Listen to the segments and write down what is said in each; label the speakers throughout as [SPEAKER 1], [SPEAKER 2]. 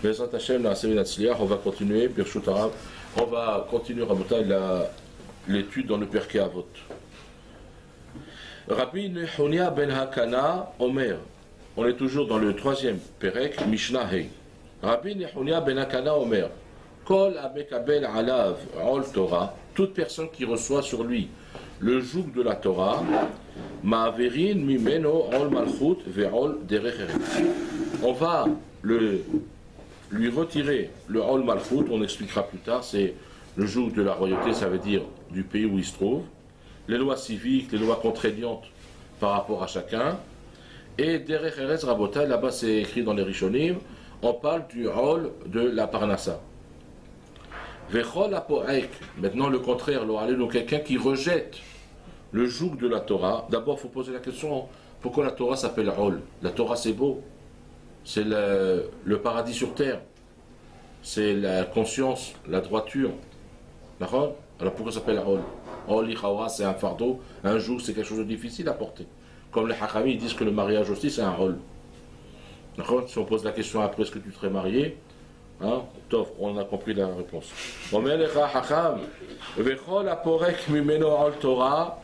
[SPEAKER 1] Bezrat Hashem, la série Natsliach, on va continuer, Birshut Arav, on va continuer l'étude dans le Pirkei Avot. Rabbi Nehonia ben Hakana, Omer, on est toujours dans le troisième Perek, Mishnah Hei. Rabbi Nehonia ben Hakana, Omer, Kol Amekabel Alav, Ol Torah, toute personne qui reçoit sur lui le joug de la Torah, Ma'averin Mimeno Ol Malchut Ve'ol Derech Eretz. On va lui retirer le Ol Malchut, on expliquera plus tard, c'est le joug de la royauté, ça veut dire du pays où il se trouve, les lois civiques, les lois contraignantes par rapport à chacun, et Derech Eretz Rabotai, là-bas c'est écrit dans les Rishonim, on parle du Ol de la Parnassa. Vechol Apoek, maintenant le contraire, quelqu'un qui rejette le joug de la Torah. D'abord il faut poser la question, pourquoi la Torah s'appelle Ol? La Torah c'est beau. C'est le paradis sur terre, c'est la conscience, la droiture. D'accord? Alors pourquoi ça s'appelle Ol? Ol Ichawa, c'est un fardeau, un joug, c'est quelque chose de difficile à porter. Comme les Hakami, ils disent que le mariage aussi c'est un Ol. D'accord? Si on pose la question après, est-ce que tu serais marié? Hein? On a compris la réponse. Omer lecha Hakam, vechol aporek mimeno Ol Torah,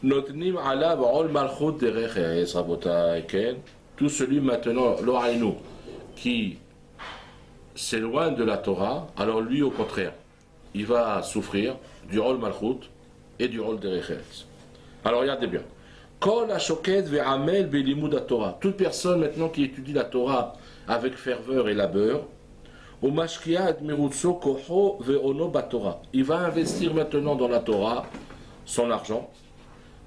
[SPEAKER 1] notnim alav Ol Malchut derech eretz rabotai ken. Tout celui maintenant, l'Oraïnou, qui s'éloigne de la Torah, alors lui au contraire, il va souffrir du Ol Malchut et du Ol Derech Eretz. Alors regardez bien. Kol hashoked ve'amel belimud Torah. Toute personne maintenant qui étudie la Torah avec ferveur et labeur, ou mashkia et mirutso koho ve'ono batorah. Il va investir maintenant dans la Torah son argent,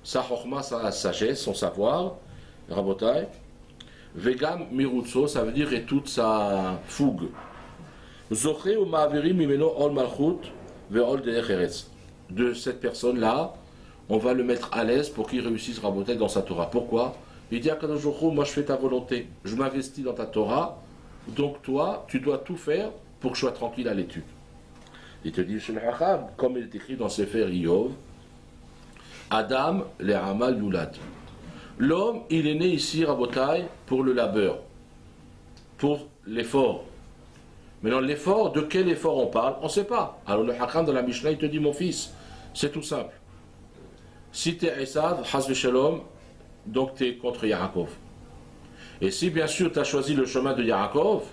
[SPEAKER 1] sa chokma, sa sagesse, son savoir, rabotai. Vegam mirutso, ça veut dire et toute sa fougue. Zoché ou ma'averi mimeno ol malchut ve'ol derech eretz. De cette personne-là, on va le mettre à l'aise pour qu'il réussisse Rabotai dans sa Torah. Pourquoi? Il dit à Kadosh Baruch Hu, moi je fais ta volonté, je m'investis dans ta Torah, donc toi, tu dois tout faire pour que je sois tranquille à l'étude. Il te dit, chez le Hacham, comme il est écrit dans Sefer Iyov, Adam le Amal Yulad. L'homme, il est né ici, Rabotai, pour le labeur, pour l'effort. Maintenant, l'effort, de quel effort on parle? On ne sait pas. Alors le Hakam dans la Mishnah, il te dit, mon fils, c'est tout simple. Si tu es Esav, Hazve Shalom, donc tu es contre Yaakov. Et si bien sûr tu as choisi le chemin de Yaakov,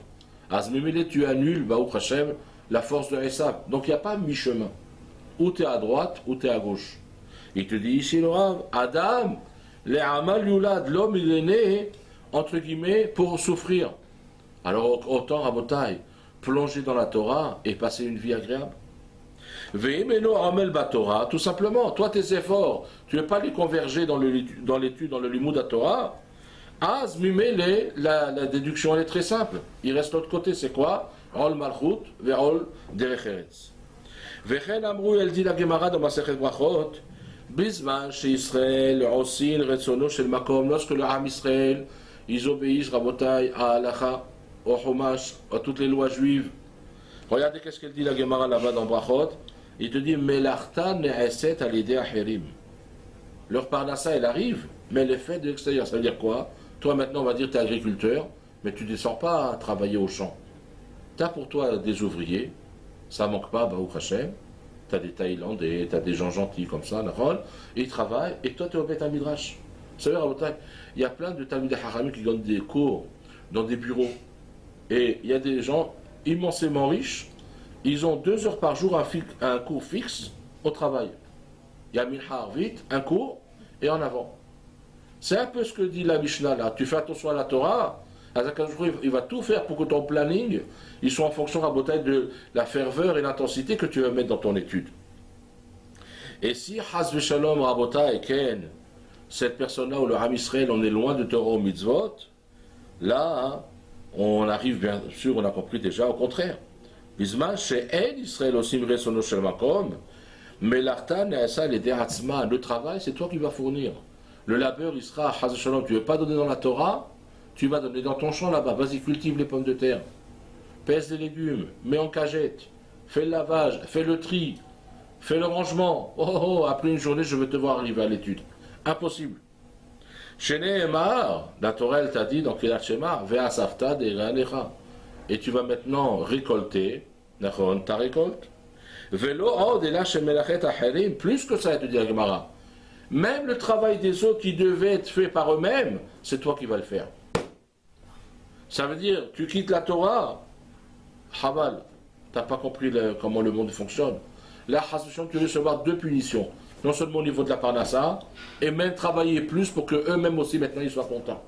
[SPEAKER 1] Azmimile, tu annules, Baruch Hashem, la force de Esav. Donc il n'y a pas mi-chemin. Ou tu es à droite, ou tu es à gauche. Il te dit ici, le Rav, Adam, les Amal Yulad, l'homme il est né, entre guillemets, pour souffrir. Alors autant Rabotai, plonger dans la Torah et passer une vie agréable. Ve'imeno Amel Batorah, tout simplement, toi tes efforts, tu ne veux pas les converger dans l'étude, dans le limud à Torah. Az mimele, la déduction elle est très simple. Il reste l'autre côté, c'est quoi? Ol Malchut, ve'ol Derech Eretz. Vechen Amrou, elle dit la Gemara dans Masechet Brachot, Bisman chez Israël, Osin, Retsono chez le Makom, lorsque le Ham Israël, ils obéissent, Rabotai, à Halacha, au Chumash, à toutes les lois juives. Regardez qu'est-ce qu'elle dit la Gemara là-bas dans Brachot. Il te dit, Melarta ne'eset al-ideh achirim. Leur parnassa, elle arrive, mais elle est faite de l'extérieur. Ça veut dire quoi? Toi maintenant, on va dire, tu es agriculteur, mais tu ne descends pas à travailler au champ. Tu as pour toi des ouvriers, ça ne manque pas, Baruch Hashem. Tu as des Thaïlandais, tu as des gens gentils comme ça, ils travaillent, et toi tu es au Beth Midrash. Vous savez, il y a plein de Talmidei Haramim qui donnent des cours dans des bureaux. Et il y a des gens immensément riches, ils ont 2 heures par jour un cours fixe au travail. Il y a Minhar vite, un cours, et en avant. C'est un peu ce que dit la Mishnah là. Tu fais attention à la Torah, il va tout faire pour que ton planning, il soit en fonction de la ferveur et l'intensité que tu vas mettre dans ton étude. Et si Hazve Shalom Rabotai Ken, cette personne-là où le Ham Israël, on est loin de Torah au mitzvot, là, hein, on arrive bien sûr, on a compris déjà au contraire. Bisman chez El Israël aussi Resono Shel Makom, mais l'artan et ça les deratzma, le travail, c'est toi qui vas fournir. Le labeur, il sera Hazve Shalom, tu ne veux pas donner dans la Torah, tu vas donner dans ton champ là-bas, vas-y, cultive les pommes de terre, pèse les légumes, mets en cagette, fais le lavage, fais le tri, fais le rangement. Oh, après une journée, je veux te voir arriver à l'étude. Impossible. Chez Nehemar, la Torah, elle t'a dit, dans Kilat Shema, Vea Safta de Realecha. et tu vas maintenant récolter, d'accord, ta récolte. Velo od ela shemelachet acherim, plus que ça, te dit la Gemara. Même le travail des autres qui devait être fait par eux-mêmes, c'est toi qui vas le faire. Ça veut dire, tu quittes la Torah, Haval, tu n'as pas compris comment le monde fonctionne. Là, tu veux recevoir deux punitions. Non seulement au niveau de la Parnassa, et même travailler plus pour qu'eux-mêmes aussi, maintenant, ils soient contents.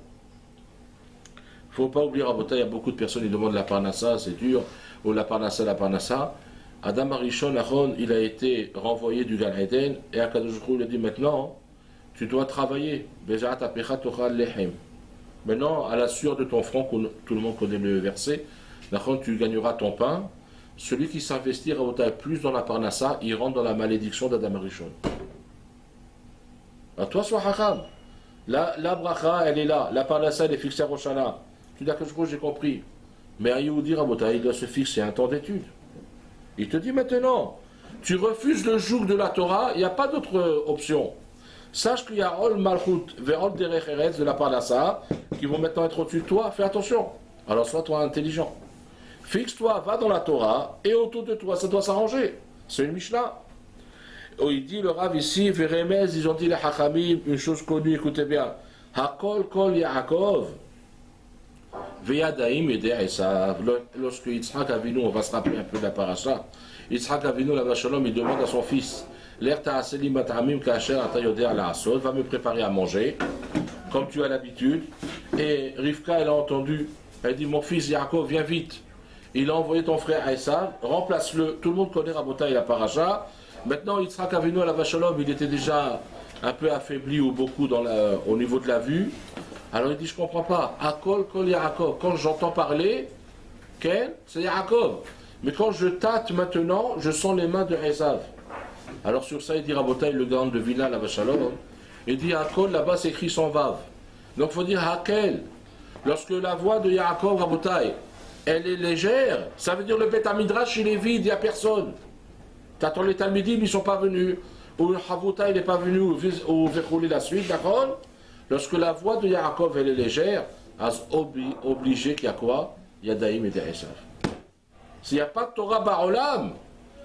[SPEAKER 1] Il ne faut pas oublier, Rabota, il y a beaucoup de personnes qui demandent la Parnassa, c'est dur, ou la Parnassa, la Parnassa. Adam Arishon, Aaron, il a été renvoyé du Gan Eden, et Akadosh Baruch Hu, il a dit maintenant, tu dois travailler. Maintenant, à la sueur de ton front, tout le monde connaît le verset, tu gagneras ton pain. Celui qui s'investit plus dans la Parnassa, il rentre dans la malédiction d'Adam Arishon. À toi, sois Hakam. La bracha, elle est là. La Parnassa, elle est fixée à Rosh Hashanah. Tu dis que j'ai compris. Mais un Yehudi, il doit se fixer un temps d'étude. Il te dit maintenant, tu refuses le joug de la Torah, il n'y a pas d'autre option. Sache qu'il y a Ol Malchut, Verol Derech Eretz de la Parnassa, qui vont maintenant être au-dessus de toi, fais attention. Alors sois-toi intelligent. Fixe-toi, va dans la Torah, et autour de toi, ça doit s'arranger. C'est une Mishnah. Oh, il dit le Rav ici, Veremez, ils ont dit les Hachamim, une chose connue, écoutez bien. Hakol Kol Yaakov, Veyadaim et Esav. Lorsque Yitzhak Avinu, on va se rappeler un peu de la paracha, Yitzhak Avinu, la Shalom, il demande à son fils, L'air ta'aseli mat'amim kacher atayodé à la asod, va me préparer à manger, comme tu as l'habitude. Et Rivka, elle a entendu, elle dit, mon fils Yaakov, viens vite. Il a envoyé ton frère Esav, remplace-le. Tout le monde connaît Rabota et la paracha. Maintenant, Yitzhak Avinu à la Vachalom, il était déjà un peu affaibli ou beaucoup au niveau de la vue. Alors il dit, je ne comprends pas. Akol kol Yaakov. Quand j'entends parler, Ken, c'est Yaakov. Mais quand je tâte maintenant, je sens les mains de Esav. Alors sur ça, il dit Rabotai, le grand de Villa, la Vachalom, il dit Hakol, là-bas c'est écrit sans vav. Donc il faut dire Hakel. Lorsque la voix de Yaakov, Rabotai, elle est légère, ça veut dire le Beth Midrash, il est vide, il n'y a personne. T'attends les Talmidim, ils ne sont pas venus. Ou le Havota, il n'est pas venu, ou Vechouli la suite, d'accord? Lorsque la voix de Yaakov, elle est légère, obligé qu'il y a quoi? Il y a Daïm et Esav. S'il n'y a pas de Torah Barolam,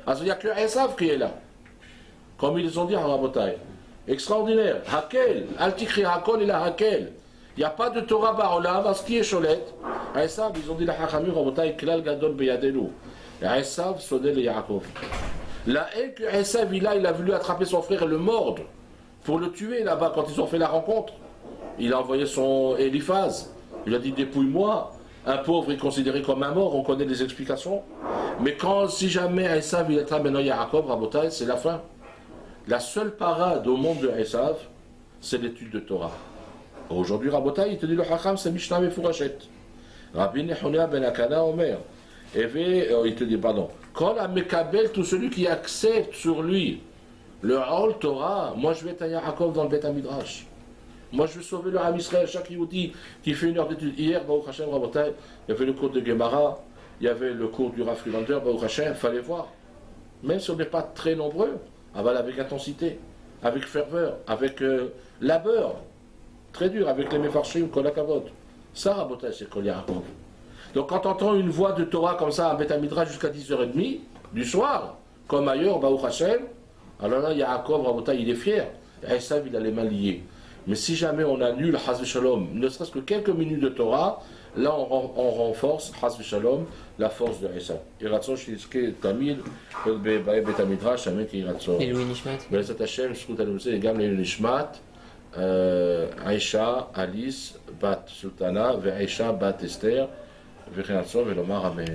[SPEAKER 1] il n'y a que Esav qui est là. Comme ils ont dit à Rabotai. Extraordinaire. Hakel. Altikri Hakol et la Hakel. Il n'y a pas de Torah Barolam, à ce qui est Cholette. Esav, ils ont dit la Hachamim, Rabotai, Klal Gadol Beyadelu. Esav sonnait le Yaakov. La haine que Esav, il a voulu attraper son frère et le mordre pour le tuer là-bas quand ils ont fait la rencontre. Il a envoyé son Eliphaz. Il a dit dépouille-moi. Un pauvre est considéré comme un mort, on connaît les explications. Mais si jamais Esav il est là maintenant Yaakov, Rabotai, c'est la fin. La seule parade au monde de Esav, c'est l'étude de Torah. Aujourd'hui, Rabotai, il te dit le Hacham, c'est Mishnah Mefourachet. Rabbi Nehonia ben Akana Omer. Il te dit, pardon. Quand la Mekabel, tout celui qui accepte sur lui le Hol Torah, moi je vais être un Yaakov dans le Beth Midrash. Moi je vais sauver le Ham Israël, chaque Yehudi qui fait une heure d'étude. Hier, Baruch Hashem, Rabotai, il y avait le cours de Gemara, il y avait le cours du Rav Frilander, Baruch Hashem, il fallait voir. Même si on n'est pas très nombreux, avec intensité, avec ferveur, avec labeur, très dur, avec les Mefarshim, Kol HaKavod. Ça, Rabotai, c'est Kol Yaakov. Donc quand on entend une voix de Torah comme ça, à Beth Midrash jusqu'à 10h30 du soir, comme ailleurs, Baruch Hashem, alors là, Yaakov, Rabotai, il est fier. Esav, il a les mains liées. Mais si jamais on annule Chas v'Shalom, ne serait-ce que quelques minutes de Torah, là on renforce Chas v'Shalom, la force de Esav. Iratson Shizke Tamil, Beth Midrash, Amen Iratson.
[SPEAKER 2] Et Louis Nishmat.
[SPEAKER 1] Bezat Hashem, Shkut Alumse, et Gam Louis Nishmat, Aisha, Alice, Bat Sultana, Aisha, Bat Esther, V'Iratson, V'Lomar Amen.